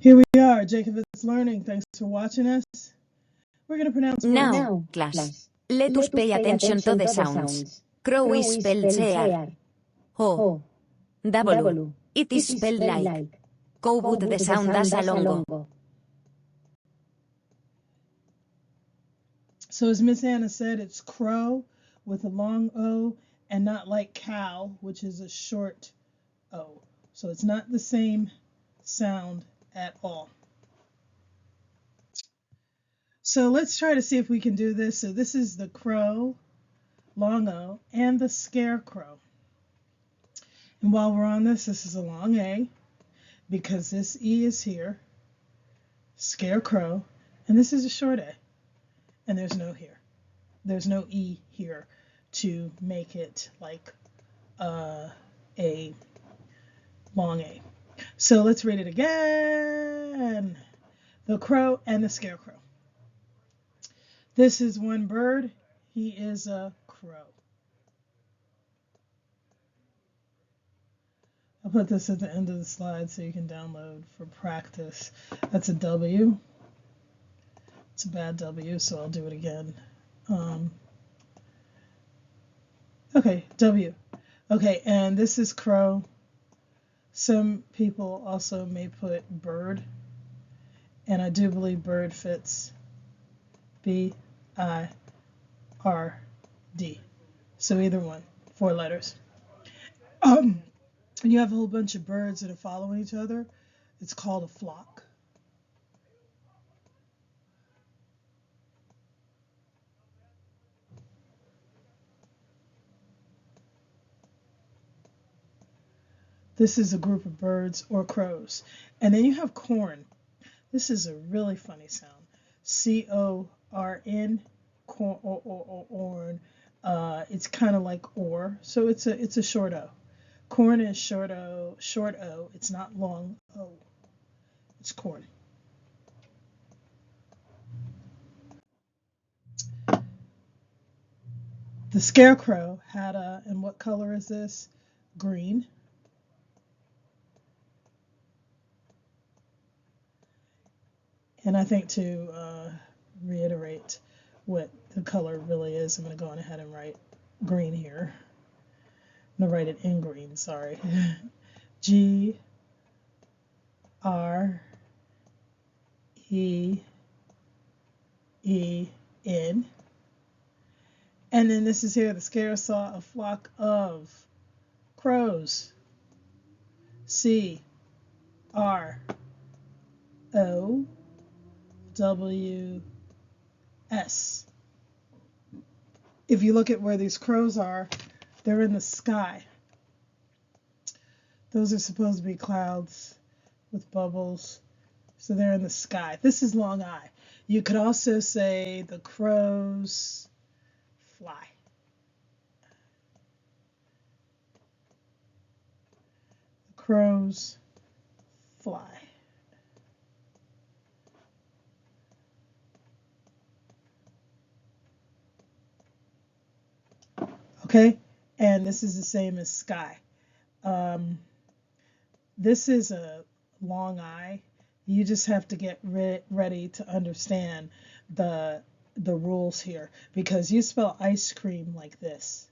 Here we are, Jacob is Learning. Thanks for watching us. We're going to pronounce words. Now, class, let us pay attention to the sounds. Crow is spelled C-R. O. W. It is spelled like. Cow would the sound as a longo. So as Miss Anna said, it's crow with a long O and not like cow, which is a short O. So it's not the same sound at all. So let's try to see if we can do this. So this is the crow, long O, and the scarecrow. And while we're on this is a long A because this E is here, scarecrow, and this is a short A. And there's no here. There's no E here to make it like a long A. So let's read it again. The crow and the scarecrow. This is one bird. He is a crow. I'll put this at the end of the slide so you can download for practice. That's a W. It's a bad W, so I'll do it again. Okay, W. Okay, and this is crow. Some people also may put bird, and I do believe bird fits. B-I-R-D. So either one, 4 letters. When you have a whole bunch of birds that are following each other, it's called a flock. This is a group of birds or crows. And then you have corn. This is a really funny sound. C-O-R-N, corn. It's kind of like or, so it's a short O. Corn is short O. It's not long O. It's corn. The scarecrow had a, and what color is this? Green. And I think to reiterate what the color really is, I'm going to go on ahead and write green here. I'm going to write it in green, sorry. G-R-E-E-N. And then this is here, the scare saw a flock of crows. C-R-O-W-S. If you look at where these crows are, they're in the sky. Those are supposed to be clouds with bubbles. So they're in the sky. This is long I. You could also say the crows fly. The crows fly. Okay, and this is the same as sky. This is a long I. You just have to get ready to understand the rules here, because you spell ice cream like this.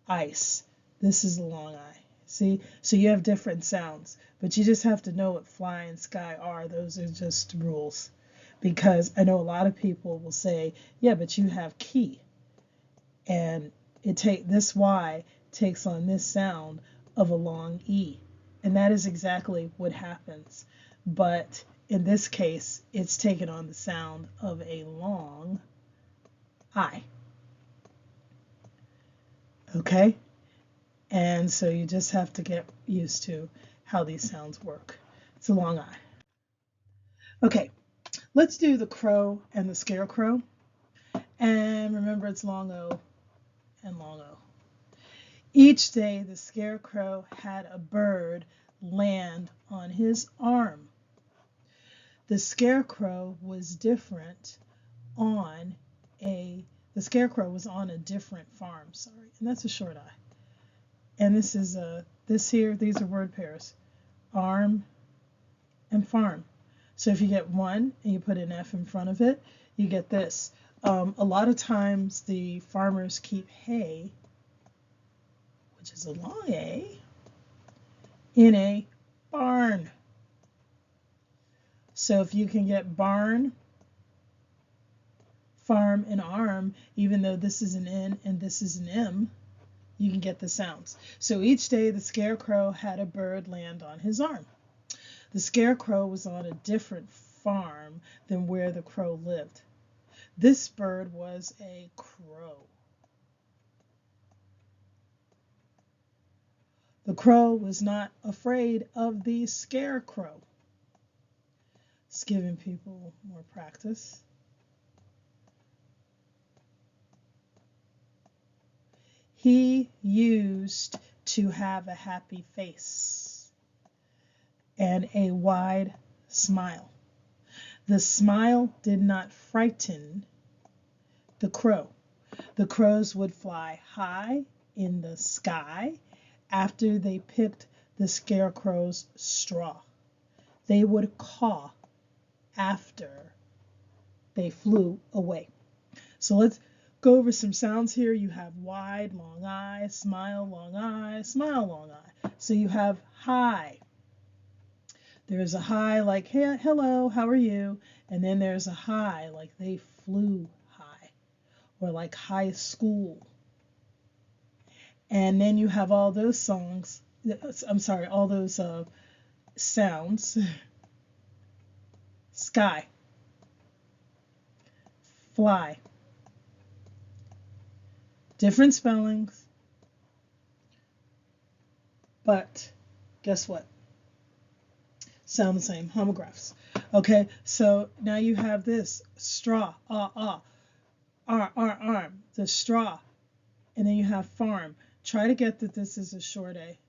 Ice. This is a long I. See? So you have different sounds, but you just have to know what fly and sky are. Those are just rules. Because I know a lot of people will say, yeah, but you have key. And this Y takes on this sound of a long E. And that is exactly what happens. But in this case, it's taken on the sound of a long I. Okay? And so you just have to get used to how these sounds work. It's a long I. Okay, let's do the crow and the scarecrow. And remember, it's long O and long O. Each day, the scarecrow had a bird land on his arm. The scarecrow was on a different farm, sorry, and that's a short I. And this is these are word pairs, arm and farm. So if you get 1 and you put an F in front of it, you get this. A lot of times the farmers keep hay, which is a long A, in a barn. So if you can get barn, farm, and arm, even though this is an N and this is an M, you can get the sounds. So each day the Scarecrow had a bird land on his arm. The Scarecrow was on a different farm than where the crow lived. This bird was a crow. The crow was not afraid of the Scarecrow. It's giving people more practice. He used to have a happy face and a wide smile. The smile did not frighten the crow. The crows would fly high in the sky after they picked the Scarecrow's straw. They would caw after they flew away. So let's go over some sounds here. You have wide, long eye, smile, long eye, smile, long eye. So you have high. There's a high like, hey, hello, how are you? And then there's a high like they flew high, or like high school. And then you have all those songs, all those sounds. Sky, fly. Different spellings, but guess what? Sound the same, homographs. Okay, so now you have this, straw, arm, the straw, and then you have farm. Try to get that this is a short A,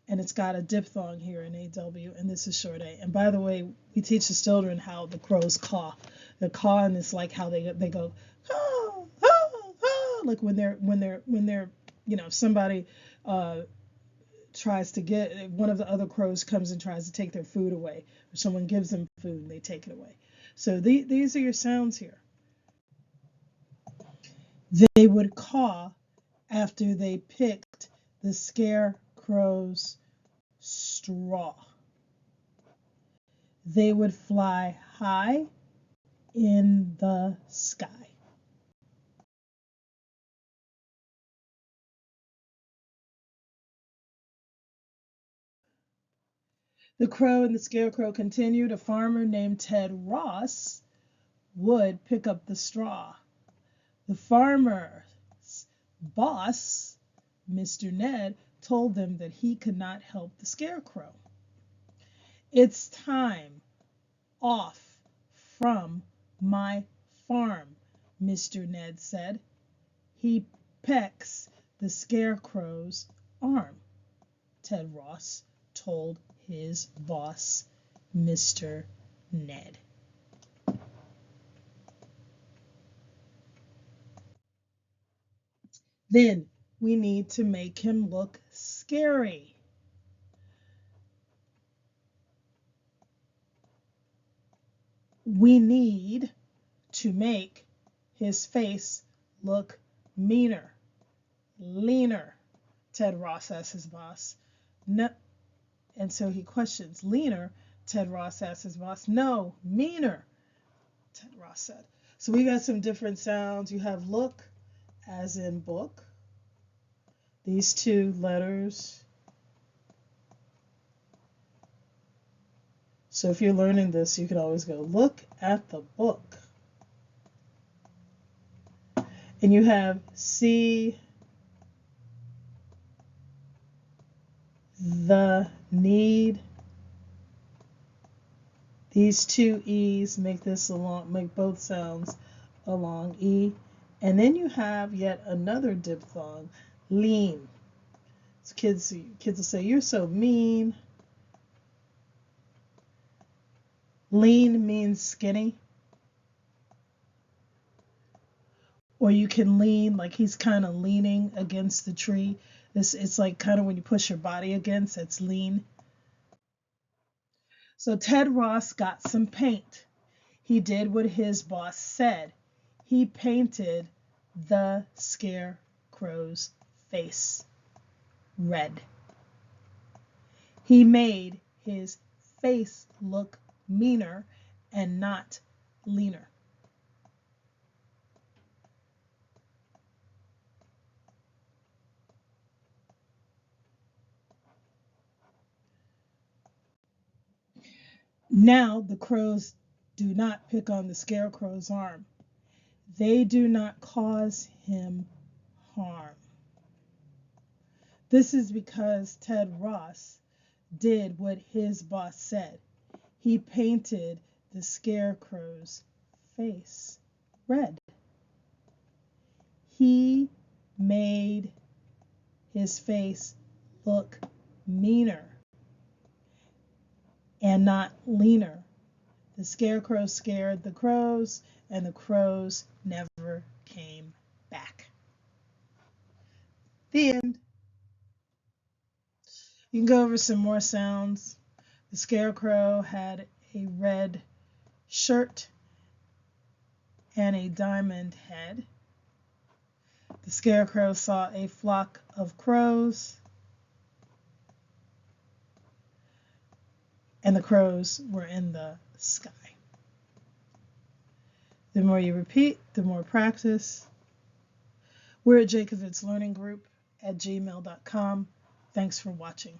and it's got a diphthong here in AW, and this is short A. And by the way, we teach the children how the crows caw. The cawing is like how they go, caw, caw, caw, like when they're if somebody tries to get, one of the other crows comes and tries to take their food away, or someone gives them food and they take it away. So these are your sounds here. They would caw after they picked the Scarecrow's straw. They would fly high in the sky. The crow and the Scarecrow continued. A farmer named Ted Ross would pick up the straw. The farmer's boss, Mr. Ned, told them that he could not help the Scarecrow. It's time off from my farm, Mr. Ned said. He pecks the Scarecrow's arm, Ted Ross told his boss, Mr. Ned. Then we need to make him look scary. We need to make his face look meaner, leaner, Ted Ross asked his boss. No, and so he questions, leaner, Ted Ross asked his boss. No, meaner, Ted Ross said. So we got some different sounds. You have look, as in book. These two letters. So if you're learning this, you can always go, look at the book. And you have see the need. These two E's make both sounds a long E. And then you have yet another diphthong, lean. So kids will say, you're so mean. Lean means skinny. Or you can lean, like he's kind of leaning against the tree. It's like kind of when you push your body against, it's lean. So Ted Ross got some paint. He did what his boss said. He painted the Scarecrow's face red. He made his face look meaner and not leaner. Now the crows do not pick on the Scarecrow's arm. They do not cause him harm. This is because Ted Ross did what his boss said. He painted the Scarecrow's face red. He made his face look meaner and not leaner. The Scarecrow scared the crows, and the crows never came back. The end. You can go over some more sounds. The Scarecrow had a red shirt and a diamond head. The Scarecrow saw a flock of crows, and the crows were in the sky. The more you repeat, the more practice. We're at Jacobit's Learning Group at gmail.com. Thanks for watching.